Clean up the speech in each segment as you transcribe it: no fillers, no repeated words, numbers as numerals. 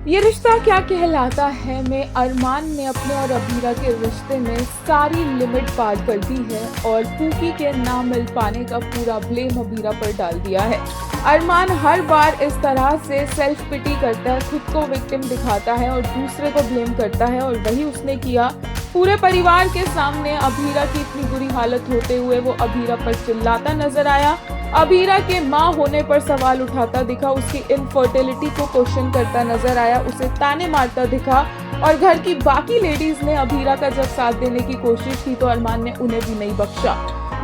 ये रिश्ता क्या कहलाता है में अरमान ने अपने और अभीरा के रिश्ते में सारी लिमिट पार कर दी है और पूकी के ना मिल पाने का पूरा ब्लेम अभीरा पर डाल दिया है। अरमान हर बार इस तरह से सेल्फ पिटी करता है, खुद को विक्टिम दिखाता है और दूसरे को ब्लेम करता है, और वही उसने किया। पूरे परिवार के सामने अभीरा की इतनी बुरी हालत होते हुए वो अभीरा पर चिल्लाता नजर आया। अभीरा के माँ होने पर सवाल उठाता दिखा, उसकी इनफर्टिलिटी को क्वेश्चन करता नजर आया, उसे ताने मारता दिखा। और घर की बाकी लेडीज ने अभीरा का जब साथ देने की कोशिश की तो अरमान ने उन्हें भी नहीं बख्शा।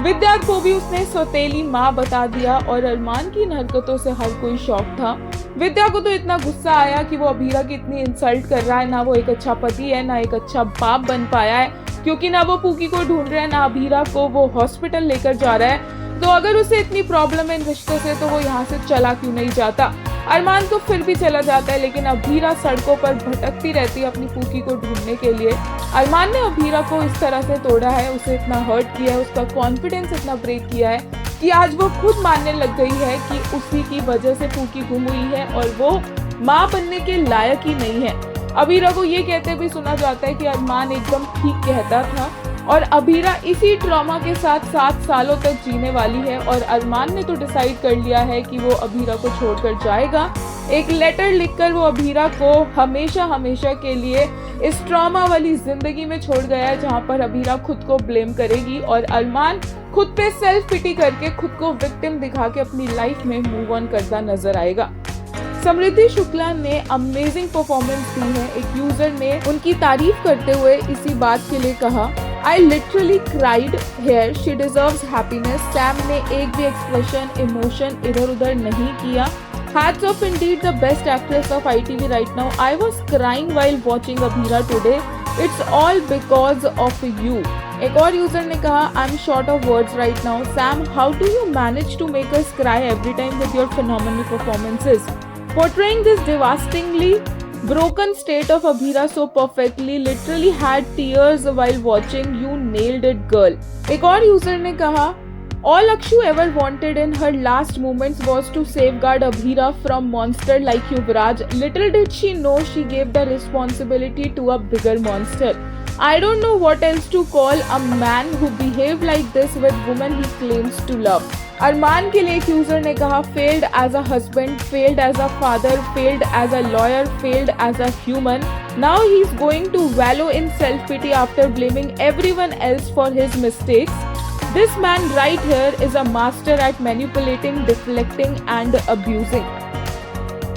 विद्या को भी उसने सौतेली माँ बता दिया और अरमान की इन हरकतों से हर कोई शॉक था। विद्या को तो इतना गुस्सा आया कि वो अभीरा की इतनी इंसल्ट कर रहा है, ना वो एक अच्छा पति है ना एक अच्छा बाप बन पाया है, क्योंकि ना वो पूकी को ढूंढ रहा है ना अभीरा को वो हॉस्पिटल लेकर जा रहा है। तो अगर उसे इतनी प्रॉब्लम है इन रिश्तों से तो वो यहाँ से चला क्यों नहीं जाता। अरमान तो फिर भी चला जाता है, लेकिन अभीरा सड़कों पर भटकती रहती है अपनी पूकी को ढूंढने के लिए। अरमान ने अभीरा को इस तरह से तोड़ा है, उसे इतना हर्ट किया है, उसका कॉन्फिडेंस इतना ब्रेक किया है कि आज वो खुद मानने लग गई है कि उसी की वजह से पूकी गुम हुई है और वो माँ बनने के लायक ही नहीं है। अभीरा को ये कहते भी सुना जाता है कि अरमान एकदम ठीक कहता था और अभीरा इसी ट्रॉमा के साथ 7 सालों तक जीने वाली है। और अरमान ने तो डिसाइड कर लिया है कि वो अभीरा को छोड़कर जाएगा। एक लेटर लिखकर वो अभीरा को हमेशा हमेशा के लिए इस ट्रॉमा वाली जिंदगी में छोड़ गया है, जहाँ पर अभीरा खुद को ब्लेम करेगी और अरमान खुद पे सेल्फ पिटी करके खुद को विक्टिम दिखा के अपनी लाइफ में मूव ऑन करता नजर आएगा। समृद्धि शुक्ला ने अमेजिंग परफॉर्मेंस दी है। एक यूजर ने उनकी तारीफ करते हुए इसी बात के लिए कहा, I literally cried here. She deserves happiness. Sam ने एक भी एक्सप्रेशन इमोशन इधर उधर नहीं किया। Hats off indeed, the best actress of ITV right now. I was crying while watching Abhira today. It's all because of you. एक और user ने कहा, I'm short of words right now. Sam, how do you manage to make us cry every time with your phenomenal performances? Portraying this devastatingly broken state of Abhira so perfectly, literally had tears while watching. You nailed it, girl. एक और user ने कहा, all Akshu ever wanted in her last moments was to safeguard Abhira from monster like Yuvraj. Little did she know she gave the responsibility to a bigger monster. I don't know what else to call a man who behaved like this with women he claims to love. अरमान के लिए एक user ने कहा, failed as a husband, failed as a father, failed as a lawyer, failed as a human. Now he's going to wallow in self-pity after blaming everyone else for his mistakes. This man right here is a master at manipulating, deflecting and abusing.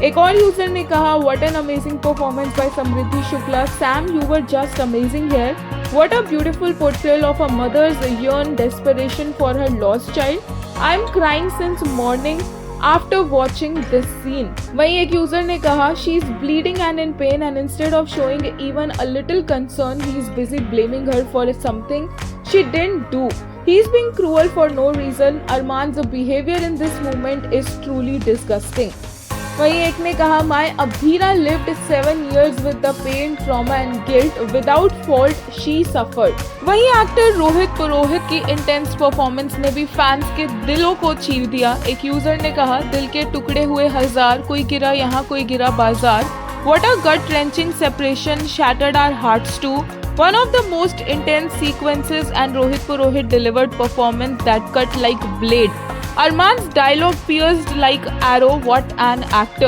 एक और user ने कहा, what an amazing performance by Samriddhi Shukla. Sam, you were just amazing here. What a beautiful portrayal of a mother's yearn desperation for her lost child. I'm crying since morning after watching this scene. वहीं एक user ने कहा, she is bleeding and in pain and instead of showing even a little concern, he is busy blaming her for something she didn't do. He is being cruel for no reason. Arman's behavior in this moment is truly disgusting. वहीं एक ने कहा, my Abhira lived 7 years with the pain, trauma and guilt. Without fault, she suffered. वहीं actor Rohit पुरोहित की intense performance ने भी fans के दिलों को चीर दिया। एक यूजर ने कहा, दिल के टुकड़े हुए हजार, कोई गिरा यहाँ कोई गिरा बाजार. What a gut-wrenching separation, shattered our hearts too. One of the most intense sequences and Rohit Purohit delivered performance that cut like blade. Arman's dialogue pierced like arrow. What an actor.